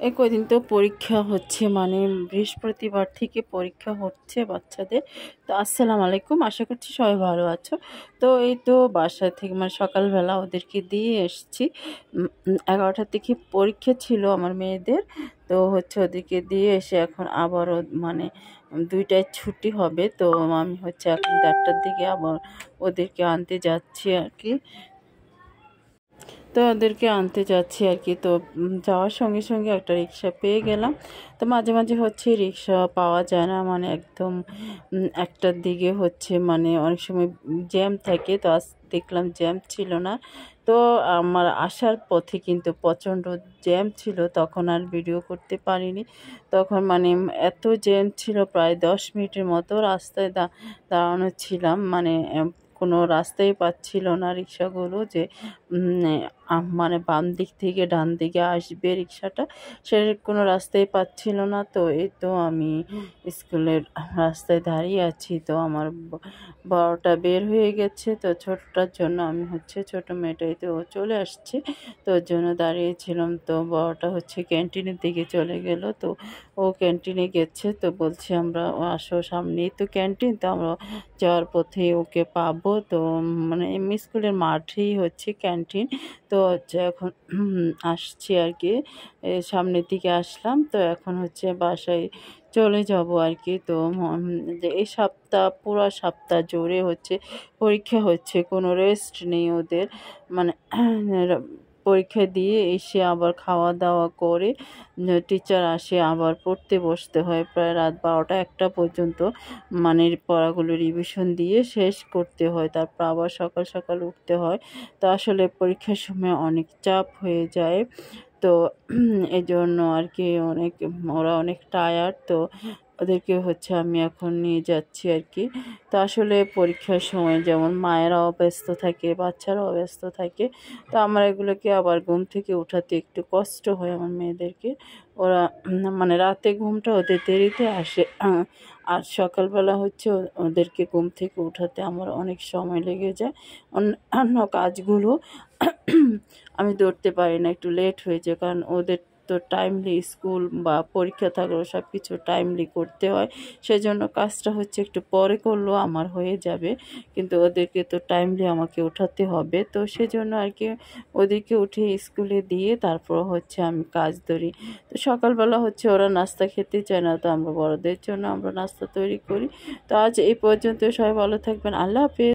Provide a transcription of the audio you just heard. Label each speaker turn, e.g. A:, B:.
A: এই কদিন তো পরীক্ষা হচ্ছে, মানে বৃহস্পতিবার থেকে পরীক্ষা হচ্ছে বাচ্চাদের। তো আসসালামু আলাইকুম, আশা করছি সবাই ভালো আছো। তো এই তো বাসা থেকে মানে সকালবেলা ওদেরকে দিয়ে এসেছি। 11টার থেকে পরীক্ষা ছিল আমার মেয়েদের। তো হচ্ছে ওদেরকে দিয়ে এসে এখন আবারও মানে 2টায় ছুটি হবে। তো আমি হচ্ছে এখন 4টার দিকে আবার ওদেরকে আনতে যাচ্ছি আর কি। তো ওদেরকে আনতে যাচ্ছি আর কি। তো যাওয়ার সঙ্গে সঙ্গে একটা রিক্সা পেয়ে গেলাম। তো মাঝে মাঝে হচ্ছে রিক্সা পাওয়া যায় না, মানে একদম 1টার দিকে হচ্ছে মানে অনেক সময় জ্যাম থাকে। তো আজ দেখলাম জ্যাম ছিল না। তো আমার আসার পথে কিন্তু প্রচণ্ড জ্যাম ছিল, তখন আর ভিডিও করতে পারিনি। তখন মানে এত জ্যাম ছিল, প্রায় 10 মিনিটের মতো রাস্তায় দাঁড়ানো ছিলাম। মানে কোনো রাস্তাই পাচ্ছিল না রিক্সাগুলো, যে মানে বাম দিক থেকে ডান দিকে আসবে রিক্সাটা, সে কোনো রাস্তাই পাচ্ছিল না। তো এই তো আমি স্কুলের রাস্তায় দাঁড়িয়ে আছি। তো আমার বড়টা বের হয়ে গেছে, তো ছোটটার জন্য আমি হচ্ছে ছোট মেয়েটাই তো চলে আসছে, তো ওর জন্য দাঁড়িয়েছিলাম। তো বড়টা হচ্ছে ক্যান্টিনের দিকে চলে গেল। তো ও ক্যান্টিনে গেছে, তো বলছে আমরা আসো, সামনেই তো ক্যান্টিন, তো আমরা যাওয়ার পথে ওকে পাবো। তো মানে এমনি স্কুলের মাঠেই হচ্ছে ক্যান্টিন। তো হচ্ছে এখন আসছি আর কি, সামনের দিকে আসলাম। তো এখন হচ্ছে বাসায় চলে যাব আর কি। তো যে এই সপ্তাহ পুরো সপ্তাহ জুড়ে হচ্ছে পরীক্ষা হচ্ছে, কোনো রেস্ট নেই ওদের। মানে পরীক্ষা দিয়ে এসে আবার খাওয়া দাওয়া করে টিচার আসে, আবার পড়তে বসতে হয় প্রায় রাত 12টা 1টা পর্যন্ত। মানে পড়াগুলো রিভিশন দিয়ে শেষ করতে হয়, তারপর আবার সকাল সকাল উঠতে হয়। তো আসলে পরীক্ষার সময় অনেক চাপ হয়ে যায়। তো এই জন্য আর কি ওরা অনেক টায়ার্ড। তো ওদেরকে হচ্ছে আমি এখন নিয়ে যাচ্ছি আর কি। তো আসলে পরীক্ষার সময় যেমন মায়েরাও ব্যস্ত থাকে, বাচ্চারাও ব্যস্ত থাকে। তো আমার এগুলোকে আবার ঘুম থেকে উঠাতে একটু কষ্ট হয় আমার মেয়েদেরকে। ওরা মানে রাতে ঘুমটা ওদের দেরিতে আসে, আর সকালবেলা হচ্ছে ওদেরকে ঘুম থেকে উঠাতে আমার অনেক সময় লেগে যায়। অন্য কাজগুলো আমি ধরতে পারি না, একটু লেট হয়ে যায়, কারণ ওদের তো টাইমলি স্কুল বা পরীক্ষা থাকলেও সব কিছু টাইমলি করতে হয়। সেজন্য কাজটা হচ্ছে একটু পরে করলেও আমার হয়ে যাবে, কিন্তু ওদেরকে তো টাইমলি আমাকে উঠাতে হবে। তো সেজন্য আর কি ওদেরকে উঠে স্কুলে দিয়ে তারপর হচ্ছে আমি কাজ ধরি। তো সকালবেলা হচ্ছে ওরা নাস্তা খেতে চায় না, তো আমরা বড়দের জন্য আমরা নাস্তা তৈরি করি। তো আজ এই পর্যন্ত, সবাই ভালো থাকবেন, আল্লাহ হাফেজ।